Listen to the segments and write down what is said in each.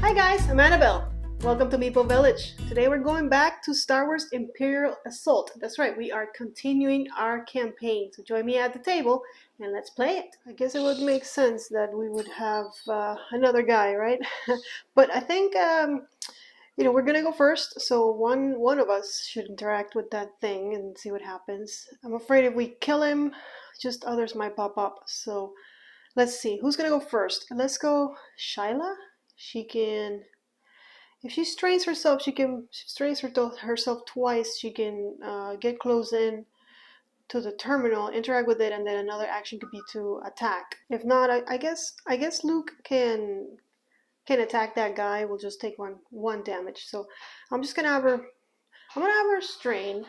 Hi guys, I'm Annabelle. Welcome to Meeple Village. Today we're going back to Star Wars Imperial Assault. That's right, we are continuing our campaign. So join me at the table and let's play it. I guess it would make sense that we would have another guy, right? But I think, we're gonna go first. So one of us should interact with that thing and see what happens. I'm afraid if we kill him, just others might pop up. So let's see, who's gonna go first? Let's go Shyla. She can, if she strains herself, herself twice. She can get close in to the terminal, interact with it, and then another action could be to attack. If not, I guess Luke can attack that guy. We'll just take one damage. So I'm just gonna have her. I'm gonna have her strain,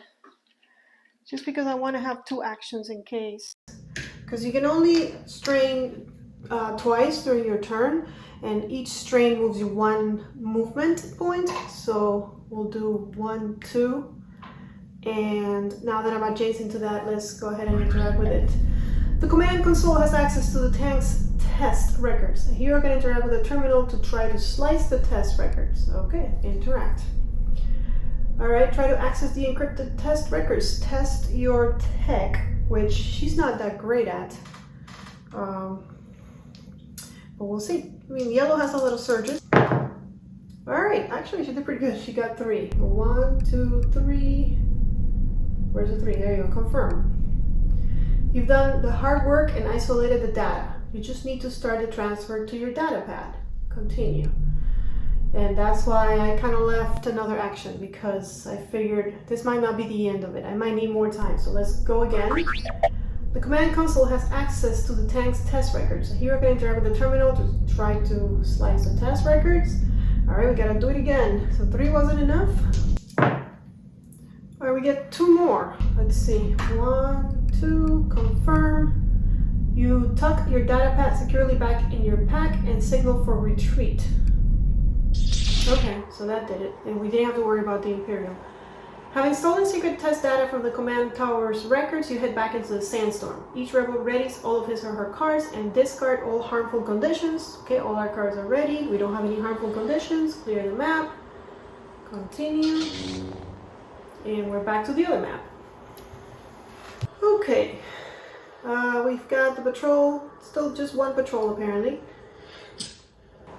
just because I want to have two actions in case. Because you can only strain twice during your turn, and each strain moves you one movement point. So we'll do 1, 2, and now that I'm adjacent to that, let's go ahead and interact with it. The command console has access to the tank's test records. Here I can interact with the terminal to try to slice the test records. Okay, interact. Alright, try to access the encrypted test records. Test your tech, which she's not that great at. But we'll see. I mean, yellow has a little surges. Alright, actually she did pretty good. She got 3. 1, 2, 3. Where's the 3? There you go, confirm. You've done the hard work and isolated the data. You just need to start the transfer to your data pad. Continue. And that's why I kind of left another action, because I figured this might not be the end of it. I might need more time, so let's go again. The command console has access to the tank's test records. Here I can interact with the terminal to try to slice the test records. Alright, we gotta do it again. So 3 wasn't enough. Alright, we get 2 more. Let's see. 1, 2, confirm. You tuck your data pad securely back in your pack and signal for retreat. Okay, so that did it. And we didn't have to worry about the Imperial. Having stolen secret test data from the command tower's records, you head back into the sandstorm. Each rebel readies all of his or her cards and discard all harmful conditions. Okay, all our cards are ready. We don't have any harmful conditions. Clear the map. Continue. And we're back to the other map. Okay. We've got the patrol. Still just one patrol apparently.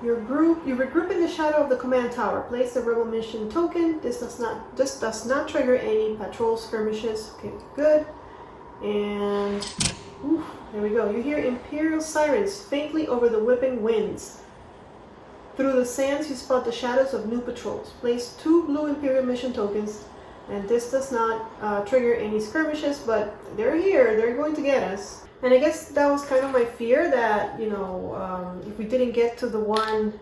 You regroup in the shadow of the command tower. Place the rebel mission token. This does not trigger any patrol skirmishes. Okay, good. And there we go. You hear Imperial sirens faintly over the whipping winds. Through the sands, you spot the shadows of new patrols. Place 2 blue Imperial mission tokens, and this does not trigger any skirmishes, but they're here. They're going to get us. And I guess that was kind of my fear, that, if we didn't get to the one,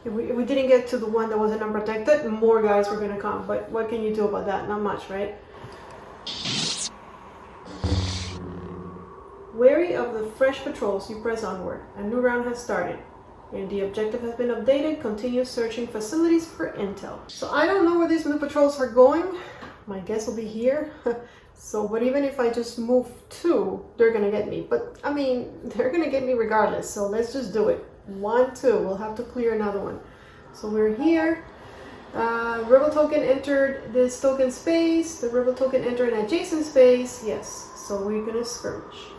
if we didn't get to the one that wasn't unprotected, more guys were going to come. But what can you do about that? Not much, right? Wary of the fresh patrols, you press onward. A new round has started. And the objective has been updated. Continue searching facilities for intel. So I don't know where these new patrols are going. My guess will be here. So, but even if I just move 2, they're gonna get me. But I mean, they're gonna get me regardless. So let's just do it. 1, 2. We'll have to clear another one. So we're here. Rebel token entered this token space. The rebel token entered an adjacent space. Yes. So we're gonna skirmish.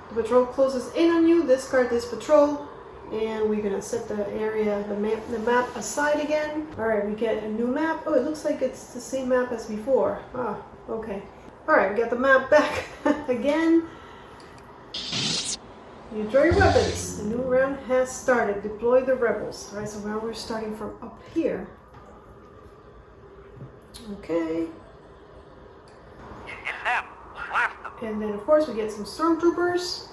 The patrol closes in on you. Discard this patrol. And we're gonna set the area, the map aside again. Alright, we get a new map. Oh, it looks like it's the same map as before. Ah, okay. Alright, we got the map back again. You draw your weapons. The new round has started. Deploy the rebels. Alright, so now we're starting from up here. Okay. And then of course we get some stormtroopers.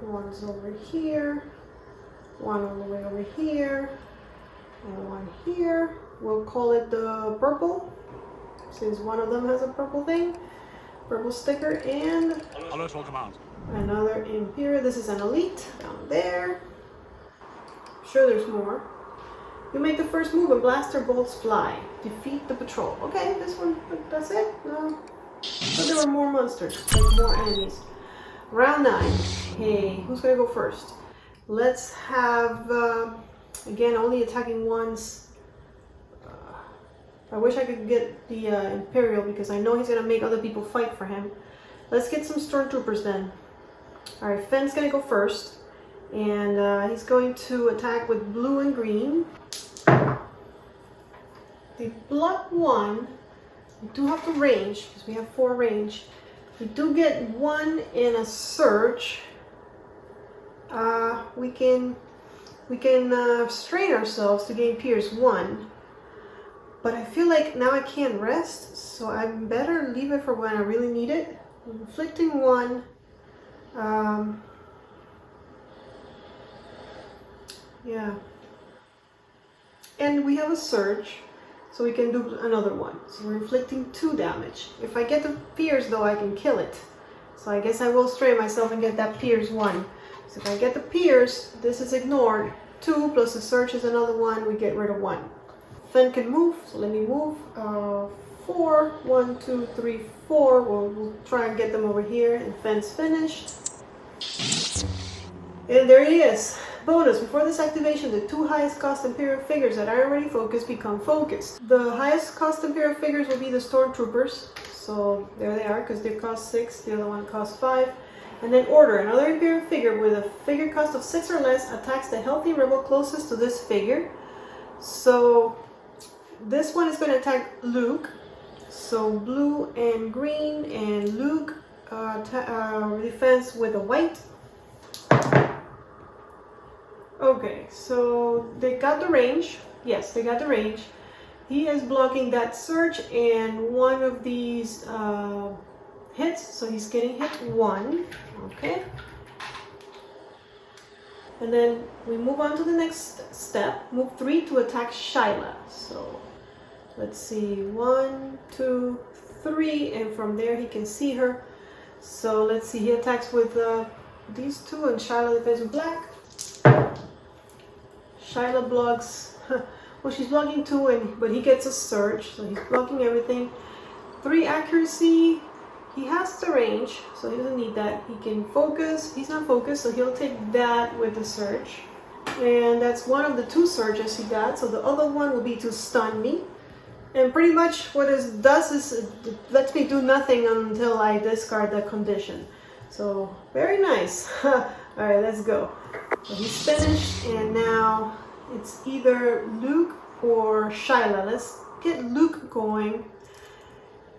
One's over here. One all the way over here, and one here. We'll call it the purple, since one of them has a purple thing, purple sticker, and alert all command. Another Imperial. This is an elite down there. I'm sure there's more. You make the first move and blaster bolts fly. Defeat the patrol. Okay, this one, that's it? No. So there were more monsters, like more enemies. Round 9. Hey, who's gonna go first? Let's have, again, only attacking once. I wish I could get the Imperial because I know he's gonna make other people fight for him. Let's get some Stormtroopers then. Alright, Fenn's gonna go first. And he's going to attack with blue and green. They block 1. We do have to range because we have 4 range. We do get 1 in a surge. We can strain ourselves to gain Pierce 1. But I feel like now I can't rest, so I better leave it for when I really need it. Inflicting 1. Yeah. And we have a surge, so we can do another one. So we're inflicting 2 damage. If I get the Pierce though, I can kill it. So I guess I will strain myself and get that Pierce 1. So if I get the Pierce, this is ignored. 2 plus the surge is another 1, we get rid of 1. Fenn can move, so let me move. 4, 1, 2, 3, 4. We'll try and get them over here, and Fenn's finished. And there he is. Bonus, before this activation, the 2 highest cost Imperial figures that are already focused become focused. The highest cost Imperial figures will be the Stormtroopers. So there they are, because they cost 6, the other one costs 5. And then order, another Imperial figure with a figure cost of 6 or less attacks the healthy rebel closest to this figure. So this one is going to attack Luke. So blue and green, and Luke defense with a white. Okay, so they got the range. Yes, they got the range. He is blocking that surge and one of these hits, so he's getting hit 1. Okay. And then we move on to the next step. Move 3 to attack Shyla. So let's see, 1, 2, 3, and from there he can see her. So let's see, he attacks with these 2, and Shyla defends with black. Shyla blocks, well, she's blocking 2, but he gets a surge, so he's blocking everything. 3 accuracy, he has the range, so he doesn't need that. He can focus, he's not focused, so he'll take that with the surge. And that's one of the 2 surges he got, so the other one will be to stun me. And pretty much what it does is it lets me do nothing until I discard the condition. So, very nice. Alright, let's go. So he's finished, and now it's either Luke or Shyla. Let's get Luke going.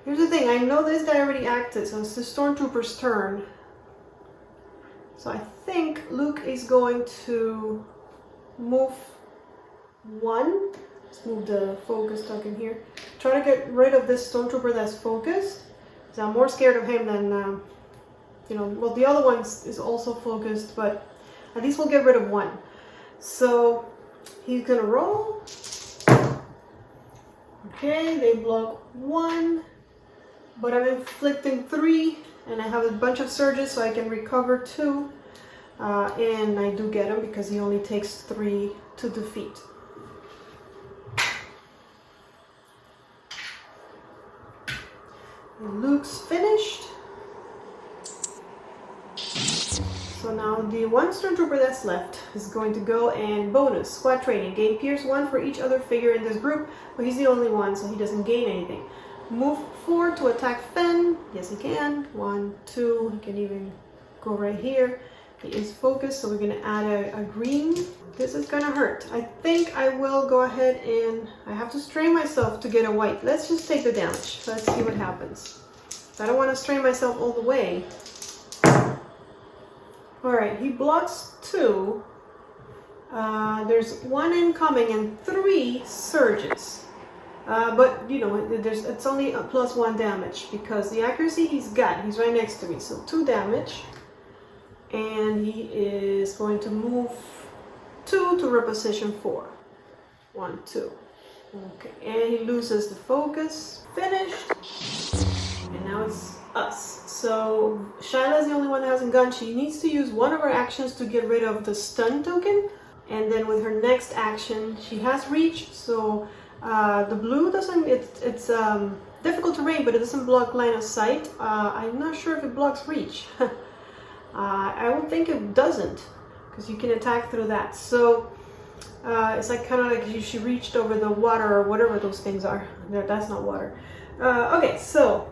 Here's the thing, I know this guy already acted, so it's the Stormtrooper's turn. So I think Luke is going to move 1. Let's move the focus token here. Try to get rid of this Stormtrooper that's focused. Because I'm more scared of him than, well, the other one is also focused, but at least we'll get rid of 1. So he's gonna roll. Okay, they block 1, but I'm inflicting 3, and I have a bunch of surges, so I can recover 2. And I do get him because he only takes 3 to defeat. And Luke's finished. So now the 1 Stormtrooper that's left is going to go and bonus, squad training. Gain Pierce 1 for each other figure in this group, but he's the only one, so he doesn't gain anything. Move 4 to attack Fenn. Yes, he can. 1, 2, he can even go right here. He is focused, so we're going to add a green. This is going to hurt. I think I will go ahead and I have to strain myself to get a white. Let's just take the damage. Let's see what happens. I don't want to strain myself all the way. Alright, he blocks 2. There's 1 incoming and 3 surges. But, it's only a +1 damage because the accuracy he's got, he's right next to me. So 2 damage. And he is going to move 2 to reposition 4. 1, 2. Okay, and he loses the focus. Finished. And now it's us. So Shyla is the only one that hasn't gone. She needs to use one of her actions to get rid of the stun token. And then with her next action, she has reach. So the blue doesn't, it's difficult terrain, but it doesn't block line of sight. I'm not sure if it blocks reach. I would think it doesn't, because you can attack through that. So it's like kind of like she reached over the water or whatever those things are. That's not water. Okay, so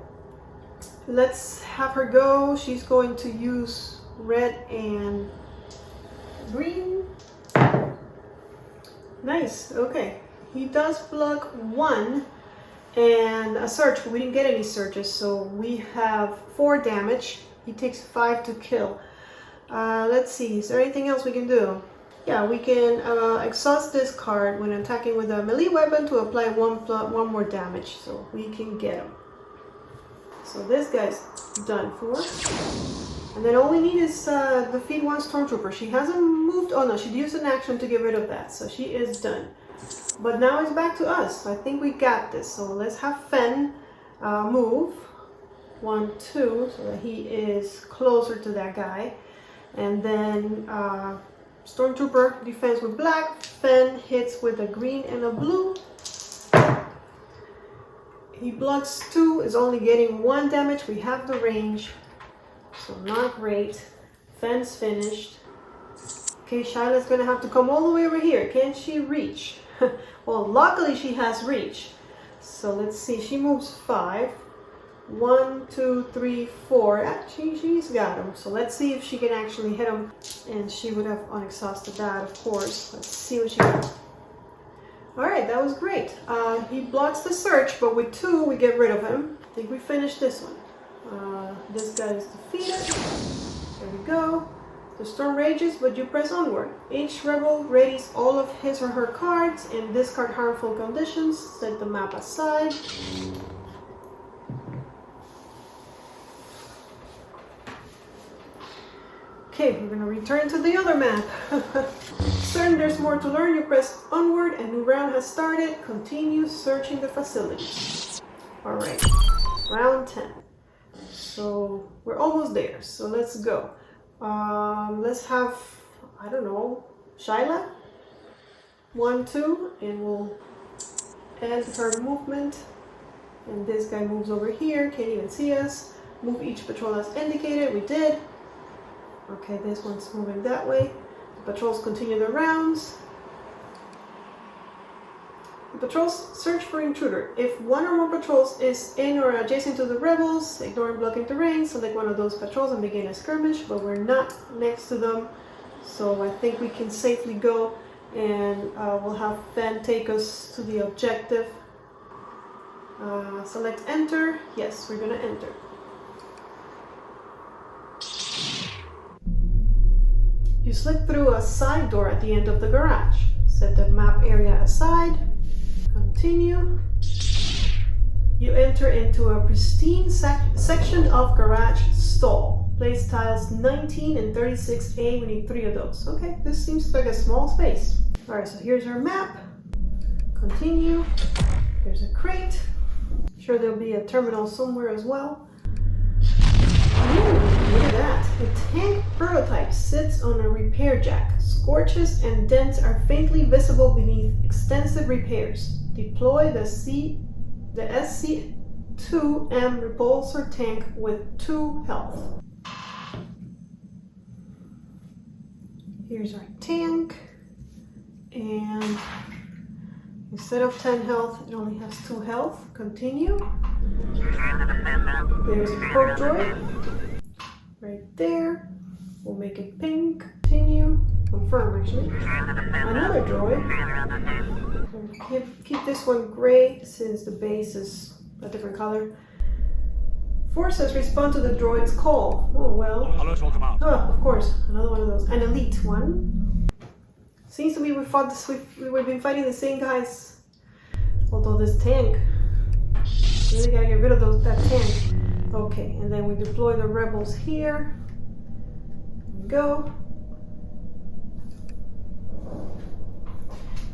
let's have her go. She's going to use red and green. Nice. Okay, he does block 1 and a surge, but we didn't get any surges, so we have 4 damage. He takes 5 to kill. Let's see, is there anything else we can do? Yeah, we can exhaust this card when attacking with a melee weapon to apply 1 more damage, so we can get him. So this guy's done for. And then all we need is defeat 1 stormtrooper. She hasn't moved. Oh no, she used an action to get rid of that, so she is done. But now it's back to us. I think we got this. So let's have Fen move 1, 2, so that he is closer to that guy. And then stormtrooper defense with black. Fen hits with a green and a blue. He blocks 2, is only getting 1 damage. We have the range, so not great. Fen's finished. Okay, Shyla's gonna have to come all the way over here. Can she reach? Well, luckily she has reach. So let's see, she moves 5. 1, 2, 3, 4. She's got him. So let's see if she can actually hit him. And she would have unexhausted that, of course. Let's see what she got. Alright, that was great. He blocks the search, but with 2 we get rid of him. I think we finished this one. This guy is defeated. There we go. The storm rages, but you press onward. Each rebel readies all of his or her cards and discard harmful conditions. Set the map aside. Okay, we're gonna return to the other map. Certain there's more to learn, you press onward, a new round has started. Continue searching the facility. Alright, round 10. So we're almost there, so let's go. Let's have, I don't know, Shyla? 1, 2, and we'll add her movement. And this guy moves over here, can't even see us. Move each patrol as indicated, we did. Okay, this one's moving that way. The patrols continue their rounds. The patrols search for intruder. If 1 or more patrols is in or adjacent to the rebels, ignoring blocking terrain, select one of those patrols and begin a skirmish, but we're not next to them. So I think we can safely go, and we'll have Fen take us to the objective. Select enter. Yes, we're gonna enter. You slip through a side door at the end of the garage. Set the map area aside. Continue. You enter into a pristine section of garage stall. Place tiles 19 and 36A. We need 3 of those. Okay, this seems like a small space. Alright, so here's our map. Continue. There's a crate. Sure, there'll be a terminal somewhere as well. Ooh, look at that. The tank prototype sits on a repair jack. Scorches and dents are faintly visible beneath extensive repairs. Deploy the SC-2M repulsor tank with 2 health. Here's our tank. And instead of 10 health, it only has 2 health. Continue. There's a probe droid. Right there. We'll make it pink. Continue. Confirm, actually. Another droid. Keep this one gray since the base is a different color. Forces respond to the droid's call. Oh, well. Oh, of course. Another one of those. An elite one. Seems to me we've been fighting the same guys. Although this tank. Really gotta get rid of that tank. Okay, and then we deploy the rebels here. Go.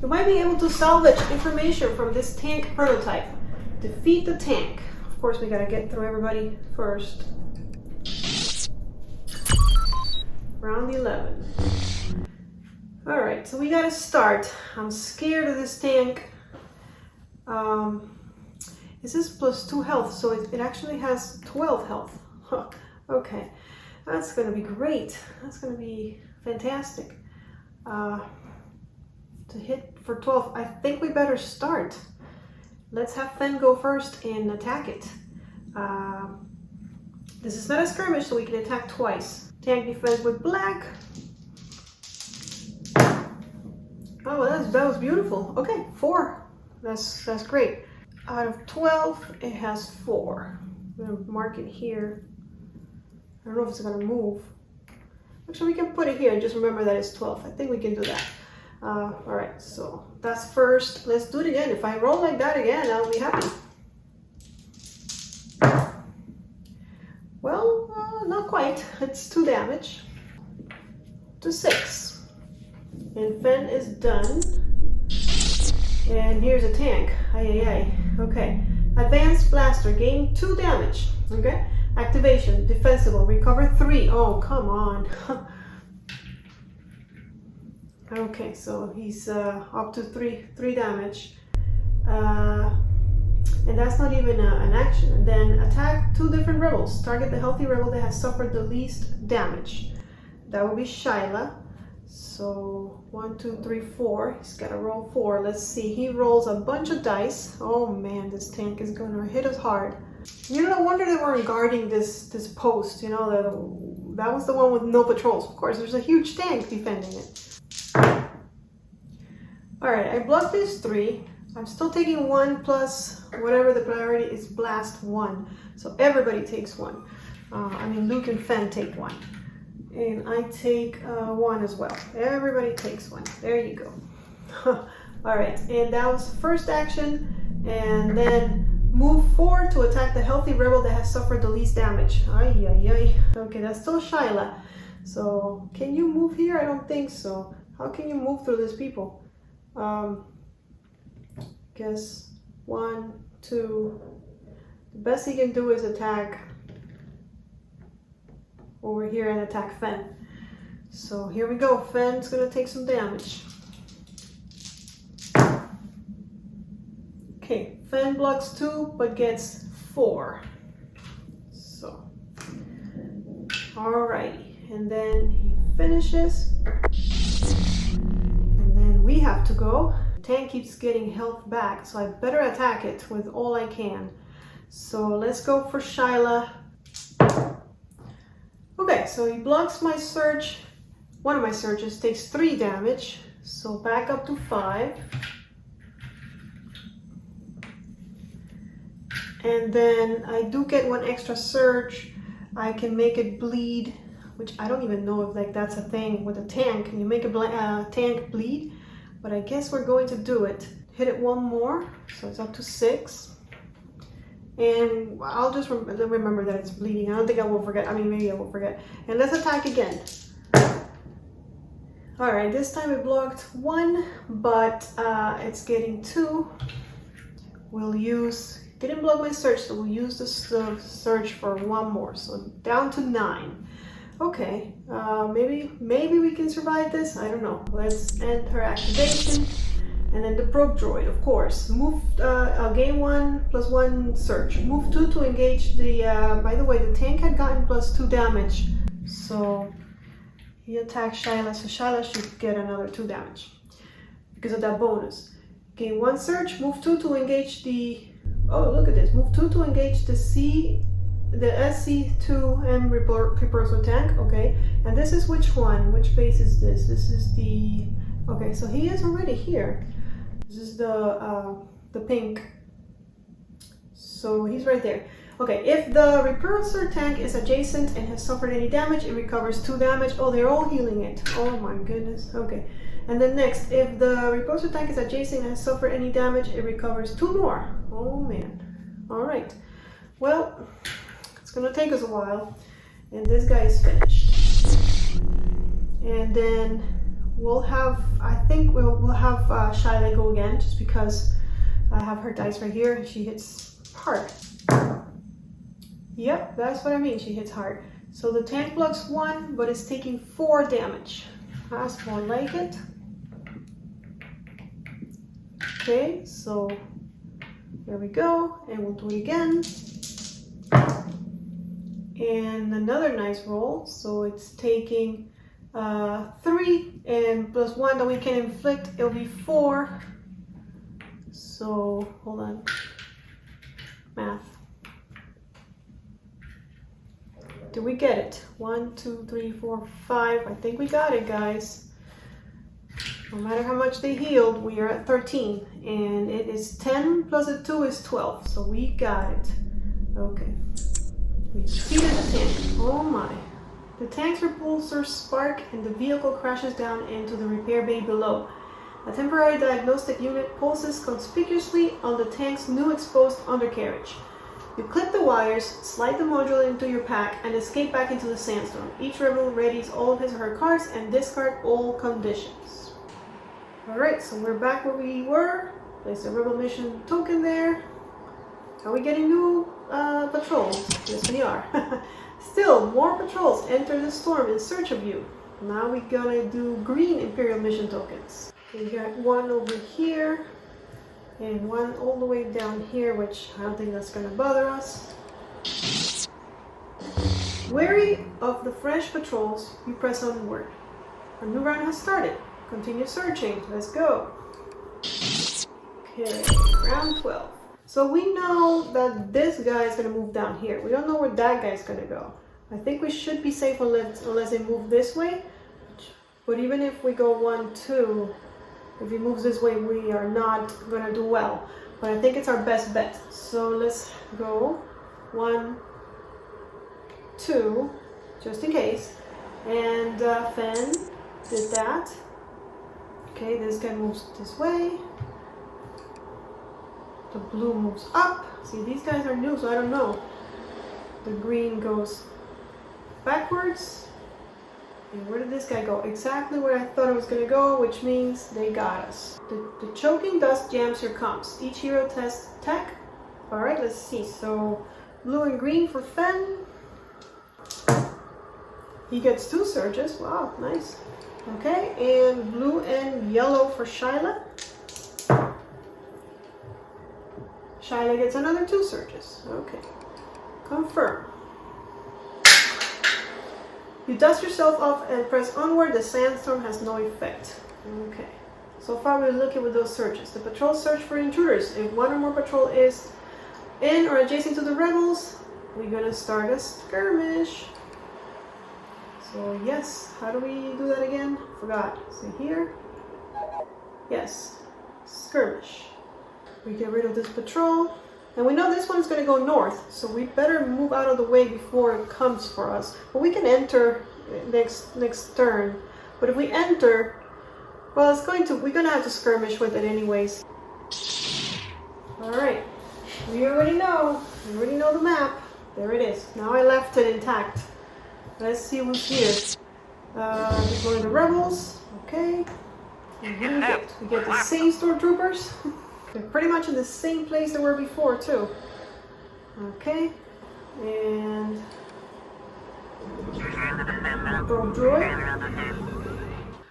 You might be able to salvage information from this tank prototype. Defeat the tank. Of course, we gotta get through everybody first. Round 11. Alright, so we gotta start. I'm scared of this tank. This is plus 2 health, so it actually has 12 health. Huh. Okay. That's gonna be great. That's gonna be fantastic. To hit for 12, I think we better start. Let's have Fen go first and attack it. This is not a skirmish, so we can attack twice. Tank defense with black. Oh, well, that was beautiful. Okay, 4. That's great. Out of 12, it has 4. I'm gonna mark it here. I don't know if it's gonna move. Actually, we can put it here and just remember that it's 12. I think we can do that. All right, so that's first. Let's do it again. If I roll like that again, I'll be happy. Well, not quite. It's 2 damage to 6. And Fen is done. And here's a tank. Ay, ay, ay. Okay. Advanced blaster. Gain 2 damage. Okay. Activation. Defensible. Recover 3. Oh, come on. Okay, so he's up to 3 damage. And that's not even an action. And then attack 2 different rebels. Target the healthy rebel that has suffered the least damage. That will be Shyla. So 1, 2, 3, 4. He's got to roll 4. Let's see. He rolls a bunch of dice. Oh man, this tank is going to hit us hard. You know, no wonder they weren't guarding this post. You know, that was the one with no patrols. Of course, there's a huge tank defending it. All right, I blocked these 3. I'm still taking 1 plus whatever the priority is, blast 1. So everybody takes 1. I mean, Luke and Fen take 1. And I take 1 as well. Everybody takes 1. There you go. All right, and that was the first action. And then move 4 to attack the healthy rebel that has suffered the least damage. Ay, ay, ay. Okay, that's still Shyla. So can you move here? I don't think so. How can you move through these people? Guess 1, 2. The best he can do is attack over here and attack Fen. So here we go. Fen's gonna take some damage. Okay, Fen blocks 2 but gets 4. So, alrighty, and then he finishes. And then we have to go. The tank keeps getting health back, so I better attack it with all I can. So let's go for Shyla. Okay, so he blocks my surge. One of my surges takes 3 damage, so back up to 5. And then I do get 1 extra surge. I can make it bleed, which I don't even know if like that's a thing with a tank. Can you make a tank bleed? But I guess we're going to do it. Hit it 1 more, so it's up to 6. And I'll just remember that it's bleeding. I don't think I will forget. I mean, maybe I will forget. And let's attack again. All right, this time it blocked 1, but it's getting 2. We'll use, didn't block my surge, so we'll use the surge for 1 more. So down to 9. Okay, maybe we can survive this. I don't know. Let's end her activation. And then the probe droid, of course. Move, gain 1 plus 1 surge. Move 2 to engage the, by the way, the tank had gotten plus 2 damage. So he attacked Shyla, so Shyla should get another 2 damage because of that bonus. Gain 1 surge, move 2 to engage the, oh look at this, move 2 to engage the SC2M repulsor tank, okay. And this is which one? Which base is this? This is the, okay, so he is already here. This is the pink. So he's right there. Okay, if the repulsor tank is adjacent and has suffered any damage, it recovers 2 damage. Oh, they're all healing it. Oh my goodness. Okay. And then next, if the repulsor tank is adjacent and has suffered any damage, it recovers 2 more. Oh man. All right. Well, it's gonna take us a while. And this guy is finished. And then we'll have, I think we'll have Shyla go again, just because I have her dice right here. She hits hard. Yep, that's what I mean. She hits hard. So the tank blocks 1, but it's taking 4 damage. That's more like it. Okay, so there we go. And we'll do it again. and another nice roll. So it's taking 3 and plus 1 that we can inflict. It'll be 4. So hold on, math. Did we get it? 1, 2, 3, 4, 5. I think we got it, guys. No matter how much they healed, we are at 13. And it is 10 plus a 2 is 12. So we got it. Okay. We defeated the tank. Oh my. The tank's repulsors spark and the vehicle crashes down into the repair bay below. A temporary diagnostic unit pulses conspicuously on the tank's new exposed undercarriage. You clip the wires, slide the module into your pack, and escape back into the sandstorm. Each rebel readies all of his or her cards and discard all conditions. Alright, so we're back where we were. Place a rebel mission token there. Are we getting new patrols? Yes, we are. Still, more patrols enter the storm in search of you. Now we're gonna do green Imperial mission tokens. We got one over here. And one all the way down here, which I don't think that's going to bother us. Wary of the French patrols, you press onward. A new round has started. Continue searching. Let's go. Okay, round 12. So we know that this guy is going to move down here. We don't know where that guy is going to go. I think we should be safe unless they move this way. But even if we go 1, 2... if he moves this way, we are not going to do well. But I think it's our best bet. So let's go 1, 2, just in case. And Fen did that. Okay, this guy moves this way. The blue moves up. See, these guys are new, so I don't know. The green goes backwards. And where did this guy go? Exactly where I thought it was going to go, which means they got us. The choking dust jams your comps. Each hero tests tech. Alright, let's see. So, blue and green for Fen. He gets 2 surges. Wow, nice. Okay, and blue and yellow for Shyla. Shyla gets another 2 surges. Okay. Confirm. You dust yourself off and press onward. The sandstorm has no effect. Okay. So far we're looking with those searches. The patrol search for intruders. If one or more patrol is in or adjacent to the rebels, we're gonna start a skirmish. So yes, how do we do that again? Forgot. So here. Yes. Skirmish. We get rid of this patrol. And we know this one's going to go north, so we better move out of the way before it comes for us. But we can enter next turn. But if we enter, well, we're going to have to skirmish with it anyways. Alright, we already know the map. There it is. Now I left it intact. Let's see who's here. We go to the rebels. Okay. And who do we get? We get the same stormtroopers. They're pretty much in the same place they were before, too. Okay. And... Probe droid.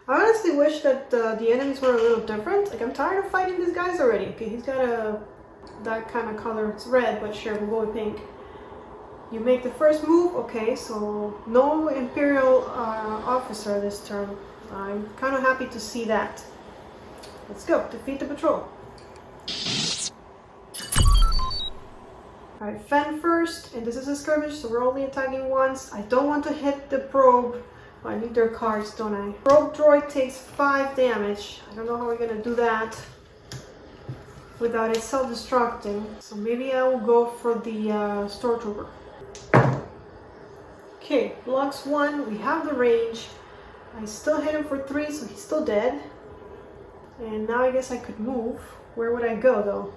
I honestly wish that the enemies were a little different. Like, I'm tired of fighting these guys already. Okay, he's got that kind of color. It's red, but sure, we'll go with pink. You make the first move. Okay, so no Imperial officer this turn. I'm kind of happy to see that. Let's go. Defeat the patrol. Alright, Fen first, and this is a skirmish, so we're only attacking once. I don't want to hit the probe. Oh, I need their cards, don't I? Probe droid takes 5 damage. I don't know how we're gonna do that without it self-destructing. So maybe I will go for the stormtrooper. Okay, blocks 1. We have the range. I still hit him for 3, so he's still dead. And now I guess I could move. Where would I go though?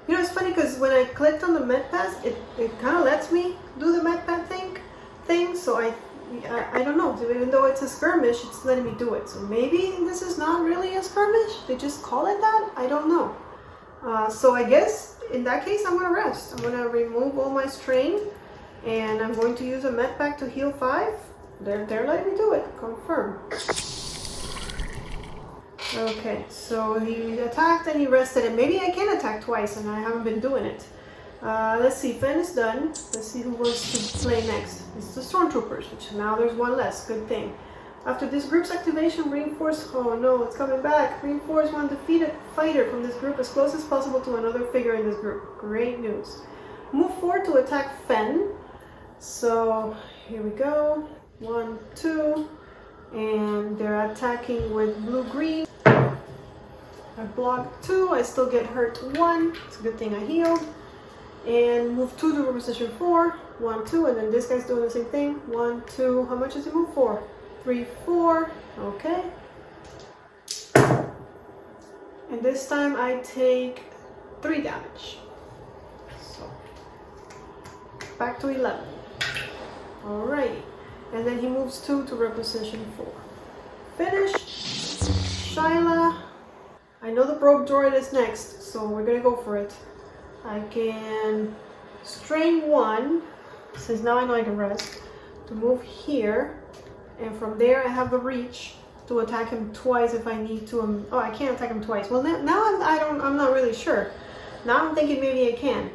You know, it's funny because when I clicked on the med pass, it kind of lets me do the med pass thing. So I don't know. Even though it's a skirmish, it's letting me do it. So maybe this is not really a skirmish. They just call it that. I don't know. So I guess in that case, I'm gonna rest. I'm gonna remove all my strain, and I'm going to use a med pack to heal 5. They're letting me do it. Confirm. Okay, so he attacked and he rested, and maybe I can attack twice, and I haven't been doing it. Let's see, Fen is done. Let's see who wants to play next. It's the Stormtroopers, which now there's one less. Good thing. After this group's activation, reinforce... Oh no, it's coming back. Reinforce one defeated fighter from this group as close as possible to another figure in this group. Great news. Move forward to attack Fen. So, here we go. 1, 2. And they're attacking with blue-green. I blocked 2. I still get hurt 1. It's a good thing I healed. And move 2 to position 4. 1, 2. And then this guy's doing the same thing. 1, 2. How much does he move for? 3, 4. Okay. And this time I take 3 damage. So back to 11. Alrighty. And then he moves 2 to reposition 4. Finished. Shyla. I know the probe droid is next, so we're gonna go for it. I can strain 1, since now I know I can rest, to move here. And from there I have the reach to attack him twice if I need to. Oh, I can't attack him twice. Well, now I'm not really sure. Now I'm thinking maybe I can.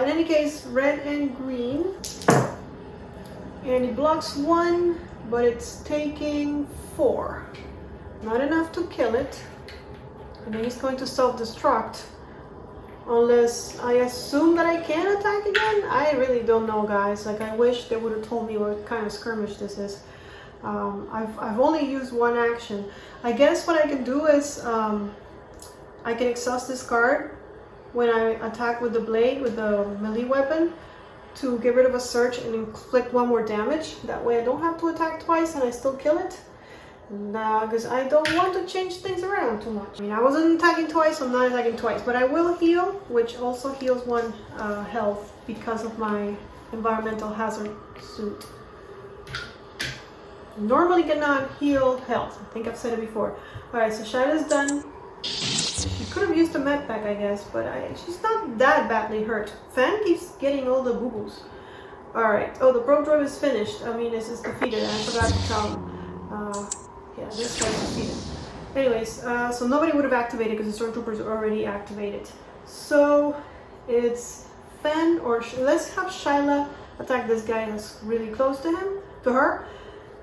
In any case, red and green. And he blocks 1, but it's taking 4. Not enough to kill it. And then he's going to self-destruct. Unless I assume that I can attack again? I really don't know, guys. Like, I wish they would have told me what kind of skirmish this is. I've only used 1 action. I guess what I can do is I can exhaust this card when I attack with the blade, with the melee weapon, to get rid of a surge and inflict 1 more damage. That way I don't have to attack twice and I still kill it. Because I don't want to change things around too much. I mean, I wasn't attacking twice, so I'm not attacking twice. But I will heal, which also heals 1 health because of my environmental hazard suit. Normally cannot heal health. I think I've said it before. Alright, so Shyla's done. She could have used a med pack, I guess, but she's not that badly hurt. Fan keeps getting all the boo-boos. Alright, oh, the probe droid is finished. I mean, this is defeated. I forgot to tell him. Yeah, this guy's defeated. Anyways, so nobody would have activated because the Stormtroopers are already activated. So, it's Fen, or let's have Shyla attack this guy that's really close to her.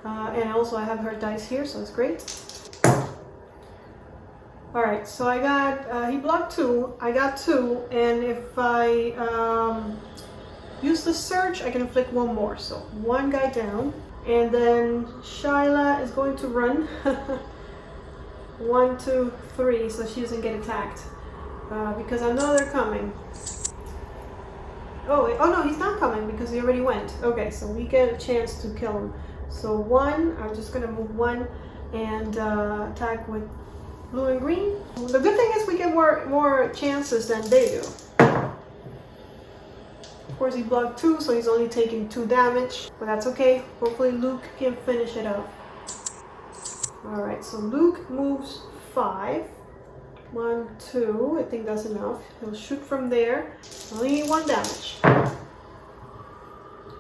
And also I have her dice here, so it's great. Alright, so I got, he blocked 2, I got 2, and if I use the surge, I can inflict 1 more. So 1 guy down, and then Shyla is going to run. 1, 2, 3, so she doesn't get attacked. Because I know they're coming. Oh no, he's not coming because he already went. Okay, so we get a chance to kill him. So 1, I'm just gonna move 1 and attack with blue and green. The good thing is we get more chances than they do. Of course, he blocked 2, so he's only taking 2 damage, but that's okay. Hopefully Luke can finish it up. Alright, so Luke moves 5. 1, 2, I think that's enough. He'll shoot from there. Only 1 damage.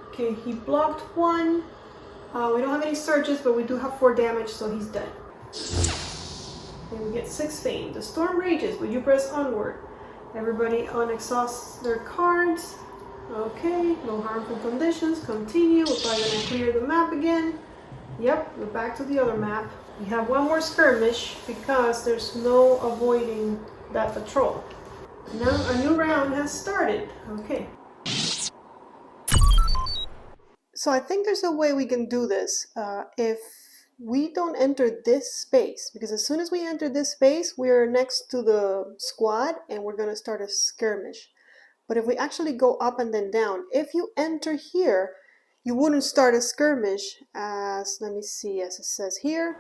Okay, he blocked 1. We don't have any surges, but we do have 4 damage, so he's dead. And we get 6 fame. The storm rages, but you press onward. Everybody unexhausts their cards. Okay, no harmful conditions. Continue. We're probably going to clear the map again. Yep, we're back to the other map. We have 1 more skirmish because there's no avoiding that patrol. Now a new round has started. Okay. So I think there's a way we can do this if we don't enter this space, because as soon as we enter this space, we're next to the squad and we're going to start a skirmish. But if we actually go up and then down, if you enter here, you wouldn't start a skirmish as, let me see, as it says here,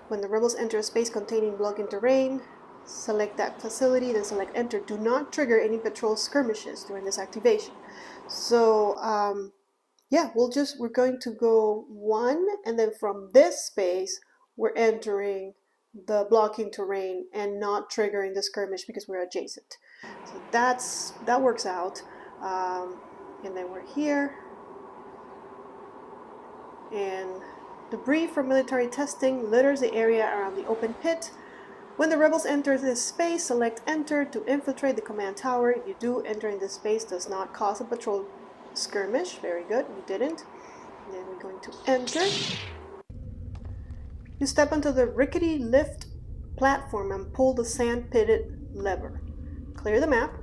when the rebels enter a space containing blocking terrain, select that facility, then select enter. Do not trigger any patrol skirmishes during this activation. So, yeah, we're going to go 1, and then from this space, we're entering the blocking terrain and not triggering the skirmish because we're adjacent. So that works out. And then we're here. And debris from military testing litters the area around the open pit. When the rebels enter this space, select enter to infiltrate the command tower. If you do, entering this space does not cause a patrol skirmish. Very good, you didn't. And then we're going to enter. You step onto the rickety lift platform and pull the sand-pitted lever. Clear the map.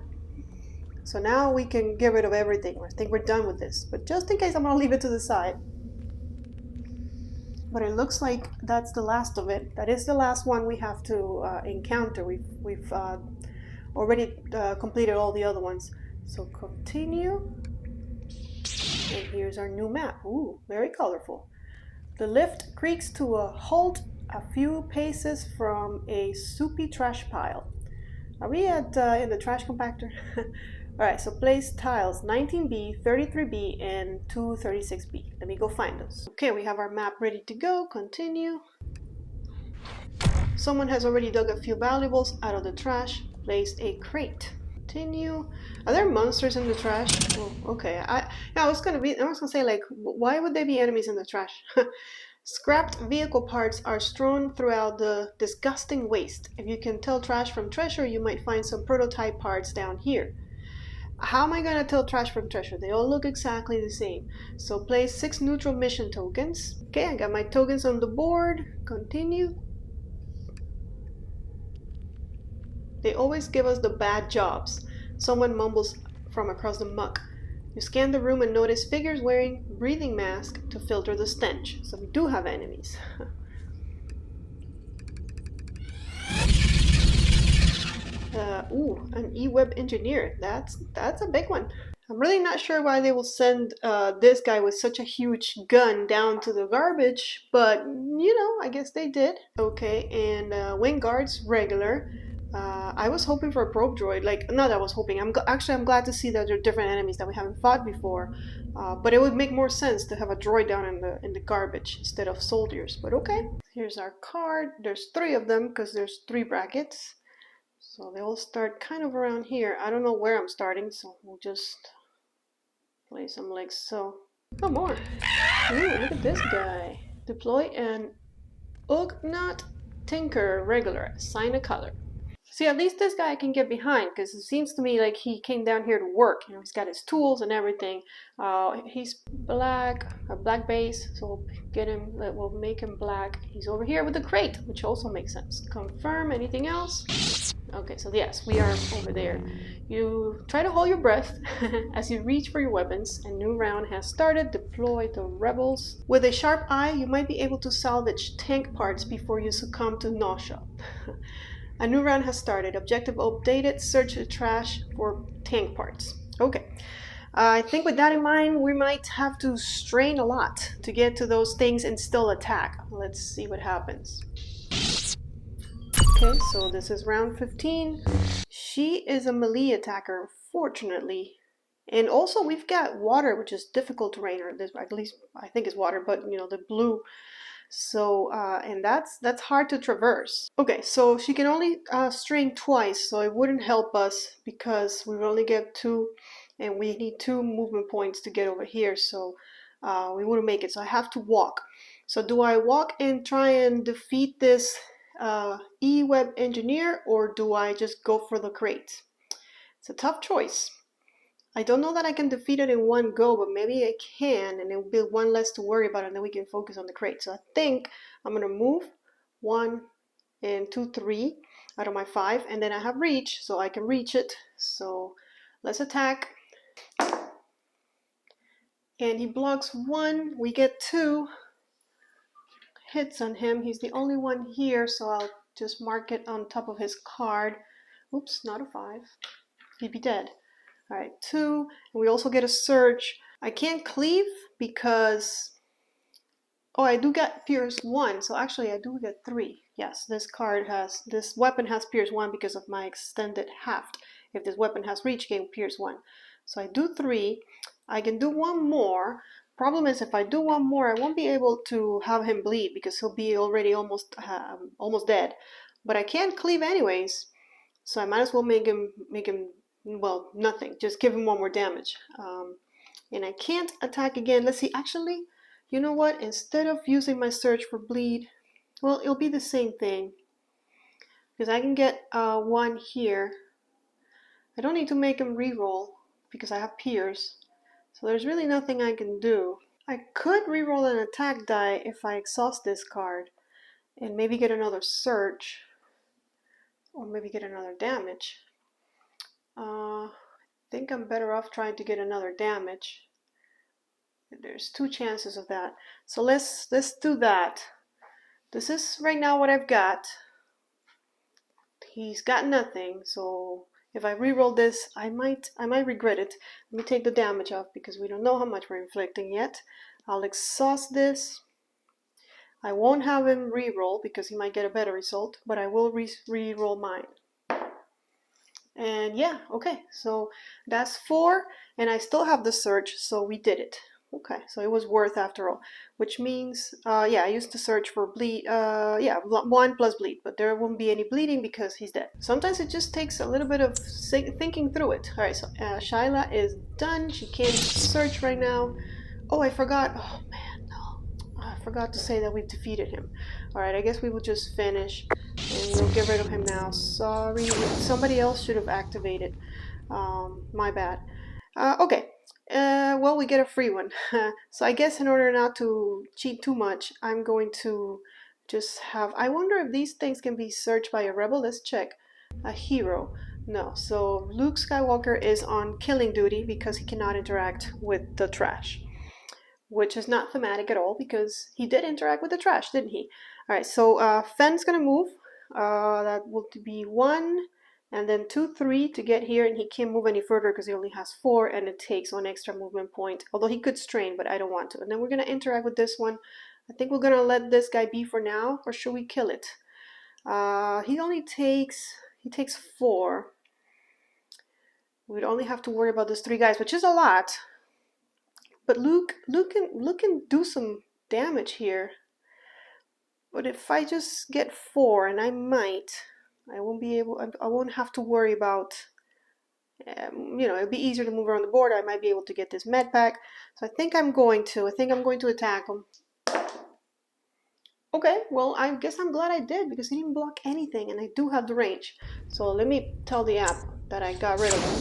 So now we can get rid of everything. I think we're done with this. But just in case, I'm going to leave it to the side. But it looks like that's the last of it. That is the last one we have to encounter. We've already completed all the other ones. So continue. And here's our new map. Ooh, very colorful. The lift creaks to a halt a few paces from a soupy trash pile. Are we at in the trash compactor? Alright, so place tiles 19B, 33B, and 236B. Let me go find those. Okay, we have our map ready to go. Continue. Someone has already dug a few valuables out of the trash. Place a crate. Continue. Are there monsters in the trash? Oh, okay. I was gonna say, like, why would there be enemies in the trash? Scrapped vehicle parts are strewn throughout the disgusting waste. If you can tell trash from treasure, you might find some prototype parts down here. How am I going to tell trash from treasure? They all look exactly the same. So place 6 neutral mission tokens. Okay, I got my tokens on the board. Continue. They always give us the bad jobs. Someone mumbles from across the muck. You scan the room and notice figures wearing breathing masks to filter the stench. So we do have enemies. Ooh, an e-web engineer. That's a big one. I'm really not sure why they will send this guy with such a huge gun down to the garbage, but you know, I guess they did. Okay, and wing guards regular. I was hoping for a probe droid. Like, not that I was hoping. I'm glad to see that there are different enemies that we haven't fought before. But it would make more sense to have a droid down in the garbage instead of soldiers. But okay, here's our card. There's 3 of them because there's 3 brackets. So they all start kind of around here. I don't know where I'm starting, so we'll just place them like so. Oh, more. Ooh, look at this guy. Deploy an Ugnaught Tinker regular. Assign a color. See, at least this guy I can get behind, because it seems to me like he came down here to work. You know, he's got his tools and everything. He's black, a black base, so we'll get him, we'll make him black. He's over here with the crate, which also makes sense. Confirm. Anything else? Okay, so yes, we are over there. You try to hold your breath as you reach for your weapons. A new round has started. Deploy the rebels. With a sharp eye, you might be able to salvage tank parts before you succumb to nausea. A new round has started. Objective updated. Search the trash for tank parts. Okay. I think with that in mind, we might have to strain a lot to get to those things and still attack. Let's see what happens. Okay, so this is round 15. She is a melee attacker, fortunately. And also we've got water, which is difficult terrain, or this, at least I think it's water, but you know, the blue. So, and that's hard to traverse. Okay, so she can only strain twice, so it wouldn't help us because we only get 2, and we need 2 movement points to get over here, so we wouldn't make it. So I have to walk. So do I walk and try and defeat this e-web engineer, or do I just go for the crate? It's a tough choice. I don't know that I can defeat it in one go, but maybe I can, and it will be 1 less to worry about, and then we can focus on the crate. So I think I'm going to move 1 and 2, 3 out of my 5, and then I have reach, so I can reach it. So let's attack. And he blocks 1. We get 2 hits on him. He's the only one here, so I'll just mark it on top of his card. Oops, not a 5. He'd be dead. Alright, 2. And we also get a surge. I can't cleave because... Oh, I do get Pierce 1, so actually I do get 3. Yes, this weapon has Pierce 1 because of my extended haft. If this weapon has reach, gain Pierce 1. So I do 3. I can do 1 more. Problem is, if I do 1 more, I won't be able to have him bleed because he'll be already almost dead. But I can't cleave anyways, so I might as well make him well, nothing. Just give him 1 more damage. And I can't attack again. Let's see. Actually, you know what? Instead of using my search for bleed, well, it'll be the same thing. because I can get one here. I don't need to make him reroll because I have peers. So there's really nothing I can do. I could reroll an attack die if I exhaust this card and maybe get another search or maybe get another damage. I think I'm better off trying to get another damage. There's 2 chances of that. So let's do that. This is right now what I've got. He's got nothing, so if I reroll this, I might regret it. Let me take the damage off because we don't know how much we're inflicting yet. I'll exhaust this. I won't have him reroll because he might get a better result, but I will reroll mine. And yeah, okay, so that's 4, and I still have the search, so we did it. Okay, so it was worth after all, which means, yeah, I used to search for bleed, yeah, 1 plus bleed, but there won't be any bleeding because he's dead. Sometimes it just takes a little bit of thinking through it. All right, so Shyla is done. She can't search right now. Oh, I forgot. Oh, man, no. I forgot to say that we've defeated him. All right, I guess we will just finish, and we'll get rid of him now. Sorry, somebody else should have activated. My bad. Okay. Well, we get a free one. So I guess in order not to cheat too much, I'm going to just have... I wonder if these things can be searched by a rebel. Let's check. A hero. No. So Luke Skywalker is on killing duty because he cannot interact with the trash, which is not thematic at all because he did interact with the trash, didn't he? All right, so Fenn's going to move. That will be 1... and then 2, 3 to get here, and he can't move any further because he only has 4, and it takes 1 extra movement point. Although he could strain, but I don't want to. And then we're going to interact with this one. I think we're going to let this guy be for now, or should we kill it? He only takes... he takes 4. We'd only have to worry about those 3 guys, which is a lot. But Luke can do some damage here. But if I just get 4, and I won't have to worry about, you know, it'll be easier to move around the board. I might be able to get this med pack. So I think I'm going to attack him. Okay, well, I guess I'm glad I did because he didn't block anything and I do have the range. So let me tell the app that I got rid of him.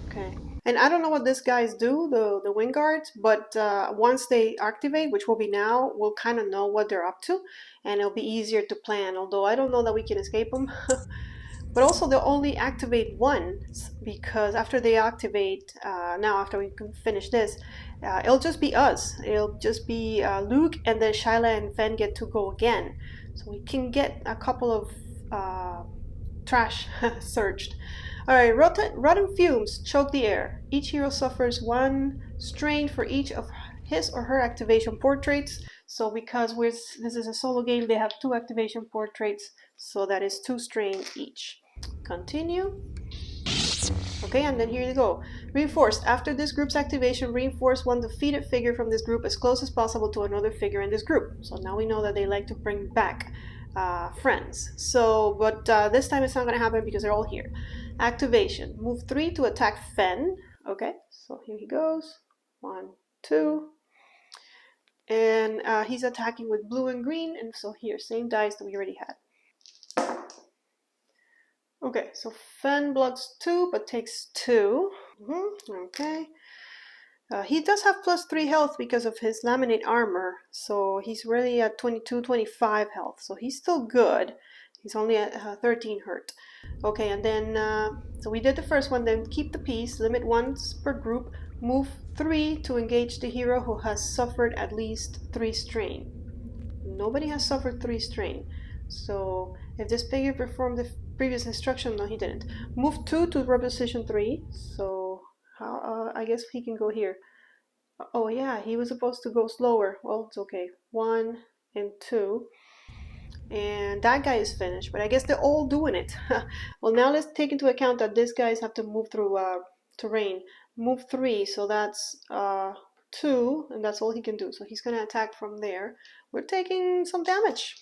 Okay. And I don't know what these guys do, the wing guards, but once they activate, which will be now, we'll kind of know what they're up to, and it'll be easier to plan, although I don't know that we can escape them. But also they'll only activate once, because after they activate, now after we can finish this, it'll just be us. It'll just be Luke, and then Shyla and Fenn get to go again. So we can get a couple of trash searched. Alright, rotten fumes choke the air. Each hero suffers 1 strain for each of his or her activation portraits. So because this is a solo game, they have 2 activation portraits, so that is 2 strain each. Continue. Okay, and then here you go. Reinforced. After this group's activation, reinforce 1 defeated figure from this group as close as possible to another figure in this group. So now we know that they like to bring back friends. So, but this time it's not going to happen because they're all here. Activation. Move 3 to attack Fenn. Okay, so here he goes. 1, 2. And he's attacking with blue and green. And so here, same dice that we already had. Okay, so Fenn blocks 2 but takes 2. Okay. He does have +3 health because of his laminate armor, so he's really at 22, 25 health, so he's still good. He's only at 13 hurt. Okay, and then, so we did the first one, then keep the peace, limit once per group, move 3 to engage the hero who has suffered at least 3 strain. Nobody has suffered 3 strain, so if this figure performed the previous instruction, no he didn't. Move 2 to reposition 3, so I guess he can go here. Oh yeah, he was supposed to go slower. Well, it's okay. 1 and 2. And that guy is finished, but I guess they're all doing it. Well, now let's take into account that these guys have to move through terrain. Move 3, so that's 2, and that's all he can do. So he's going to attack from there. We're taking some damage.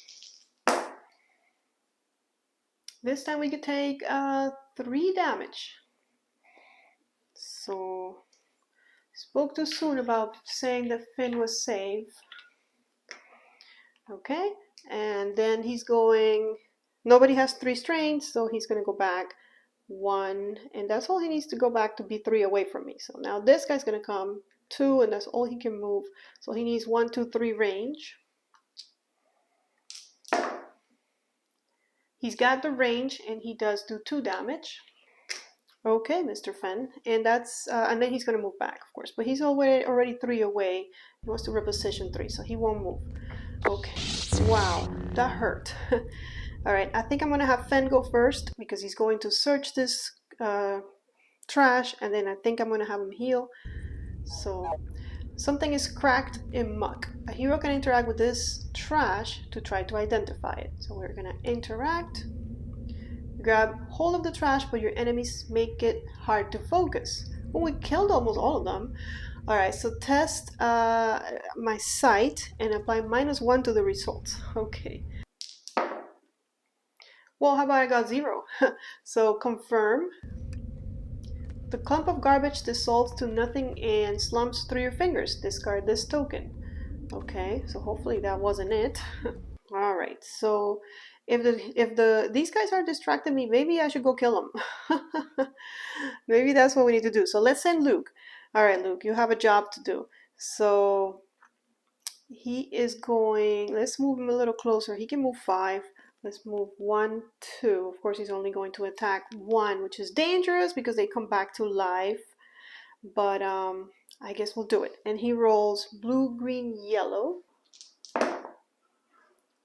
This time we could take 3 damage. So, spoke too soon about saying that Finn was safe. Okay, and then he's going Nobody has 3 strains, so he's gonna go back 1, and that's all he needs to go back to be 3 away from me. So now this guy's gonna come 2, and that's all he can move. So he needs 1, 2, 3 range. He's got the range, and he does do 2 damage. Okay, Mr. Fen, and that's and then he's gonna move back, of course. But he's already 3 away. He wants to reposition 3, so he won't move. Okay. Wow, that hurt. All right, I think I'm gonna have Fen go first because he's going to search this trash, and then I think I'm gonna have him heal. So something is cracked in muck. A hero can interact with this trash to try to identify it. So we're gonna interact. Grab hold of the trash, but your enemies make it hard to focus. Well, we killed almost all of them. Alright, so test my sight and apply -1 to the results. Okay. Well, how about I got 0? So confirm. The clump of garbage dissolves to nothing and slumps through your fingers. Discard this token. Okay, so hopefully that wasn't it. Alright, so if these guys are distracting me, maybe I should go kill them. Maybe that's what we need to do. So let's send Luke. Alright, Luke, you have a job to do. So he is going, let's move him a little closer. He can move 5. Let's move 1, 2. Of course, he's only going to attack 1, which is dangerous because they come back to life. But I guess we'll do it. And he rolls blue, green, yellow.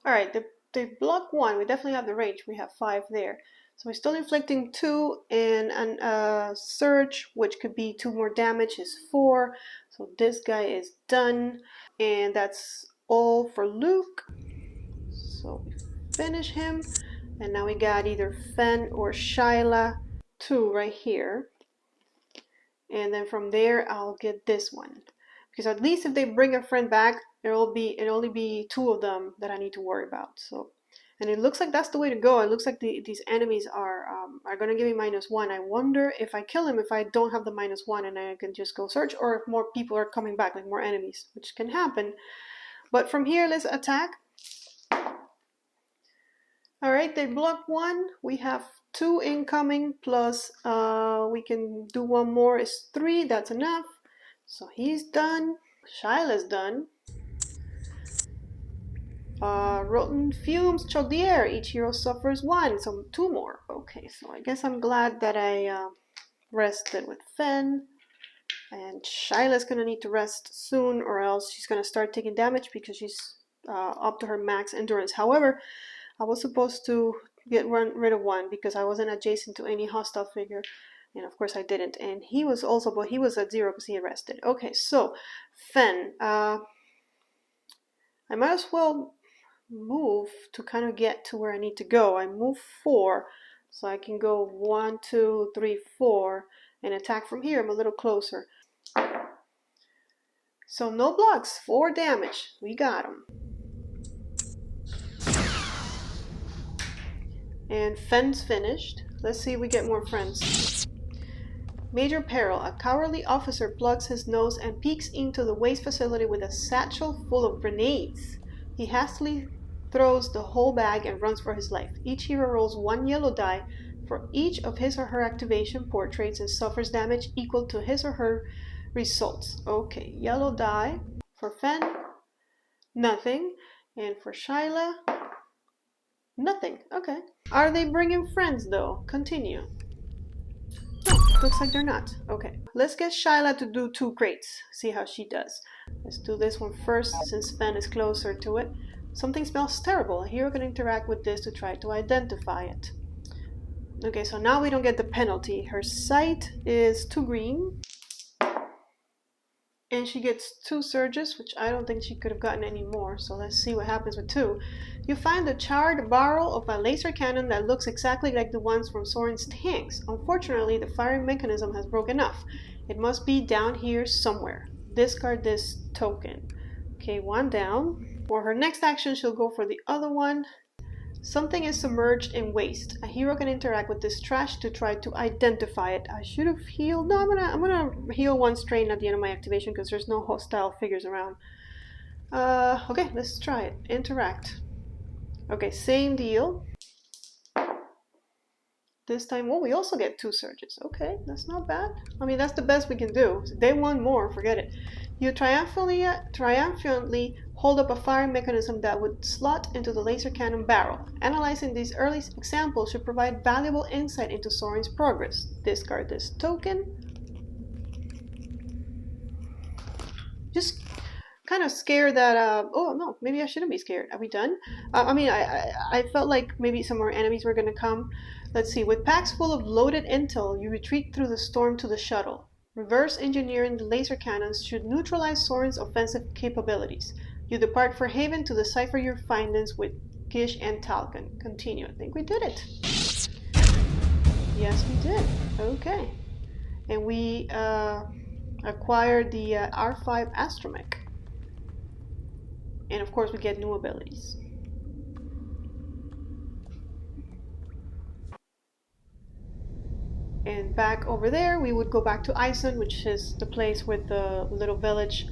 Alright, they block 1. We definitely have the range. We have 5 there. So we're still inflicting 2, and a surge, which could be 2 more damage, is 4. So this guy is done. And that's all for Luke. So we finish him. And now we got either Fen or Shyla 2 right here. And then from there, I'll get this one. Because at least if they bring a friend back, it'll only be 2 of them that I need to worry about. So, and it looks like that's the way to go. It looks like these enemies are going to give me -1. I wonder if I kill him, if I don't have the -1 and I can just go search, or if more people are coming back, like more enemies, which can happen. But from here, let's attack. All right, they block 1. We have 2 incoming, plus we can do 1 more, is 3. That's enough. So he's done. Shyla's done. Rotten fumes choke the air. Each hero suffers 1, so 2 more. Okay, so I guess I'm glad that I rested with Fen. And Shyla's gonna need to rest soon, or else she's gonna start taking damage because she's up to her max endurance. However, I was supposed to get rid of 1 because I wasn't adjacent to any hostile figure. And of course I didn't. And he was also, but he was at 0 because he rested. Okay, so Fen. I might as well move to kind of get to where I need to go. I move 4, so I can go 1, 2, 3, 4, and attack from here. I'm a little closer. So no blocks, 4 damage. We got him. And Fen's finished. Let's see if we get more friends. Major peril. A cowardly officer plugs his nose and peeks into the waste facility with a satchel full of grenades. He hastily throws the whole bag and runs for his life. Each hero rolls 1 yellow die for each of his or her activation portraits and suffers damage equal to his or her results. Okay, yellow die. For Fen, nothing. And for Shyla, nothing. Okay. Are they bringing friends though? Continue. Oh, looks like they're not. Okay. Let's get Shyla to do 2 crates. See how she does. Let's do this one first since Fen is closer to it. Something smells terrible. A hero can interact with this to try to identify it. Okay, so now we don't get the penalty. Her sight is 2 green. And she gets 2 surges, which I don't think she could have gotten any more. So let's see what happens with 2. You find the charred barrel of a laser cannon that looks exactly like the ones from Soren's tanks. Unfortunately, the firing mechanism has broken off. It must be down here somewhere. Discard this token. Okay, 1 down. For her next action, she'll go for the other one. Something is submerged in waste. A hero can interact with this trash to try to identify it. I should have healed. No, I'm gonna heal 1 strain at the end of my activation because there's no hostile figures around. Okay, let's try it. Interact. Okay, same deal. This time, oh, we also get 2 surges. Okay, that's not bad. I mean, that's the best we can do. If they want more, forget it. You triumphantly hold up a firing mechanism that would slot into the laser cannon barrel. Analyzing these early examples should provide valuable insight into Soren's progress. Discard this token. Just kind of scared that, oh no, maybe I shouldn't be scared. Are we done? I mean, I felt like maybe some more enemies were going to come. Let's see. With packs full of loaded intel, you retreat through the storm to the shuttle. Reverse engineering the laser cannons should neutralize Soren's offensive capabilities. You depart for Haven to decipher your findings with Gish and Talcon. Continue. I think we did it. Yes, we did. Okay. And we acquired the R5 astromech. And of course we get new abilities. And back over there we would go back to Ison, which is the place with the little village.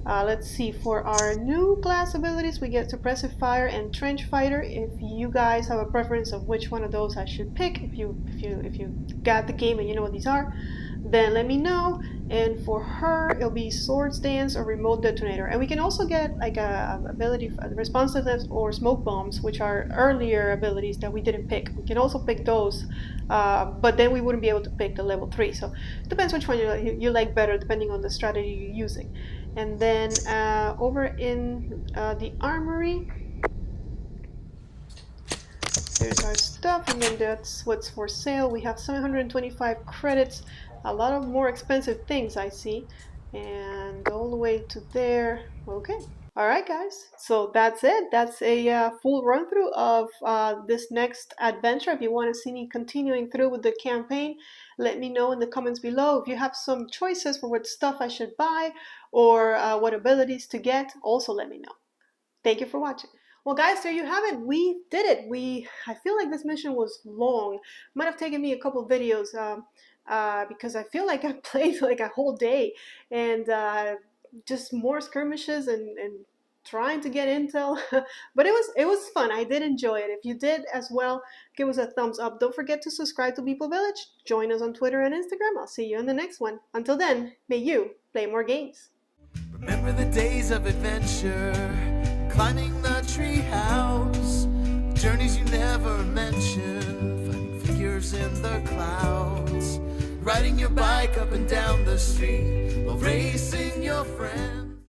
Let's see, for our new class abilities we get Suppressive Fire and Trench Fighter. If you guys have a preference of which one of those I should pick, if you got the game and you know what these are, then let me know. And for her it'll be Swords Dance or Remote Detonator. And we can also get like a ability for Responsiveness or Smoke Bombs, which are earlier abilities that we didn't pick. We can also pick those, but then we wouldn't be able to pick the level 3. So it depends which one you like better depending on the strategy you're using. And then over in the armory, there's our stuff, and then that's what's for sale. We have 725 credits, a lot of more expensive things I see, and all the way to there. Okay. Alright guys, so that's it. That's a full run through of this next adventure. If you want to see me continuing through with the campaign, let me know in the comments below. If you have some choices for what stuff I should buy or what abilities to get, also let me know. Thank you for watching. Well guys, there you have it. We did it. I feel like this mission was long. Might have taken me a couple videos because I feel like I played like a whole day, and just more skirmishes and trying to get intel. But it was fun. I did enjoy it. If you did as well, give us a thumbs up. Don't forget to subscribe to Meeple Village. Join us on Twitter and Instagram. I'll see you in the next one. Until then, may you play more games. Remember the days of adventure, climbing the treehouse, journeys you never mentioned, finding figures in the clouds, riding your bike up and down the street while racing your friends.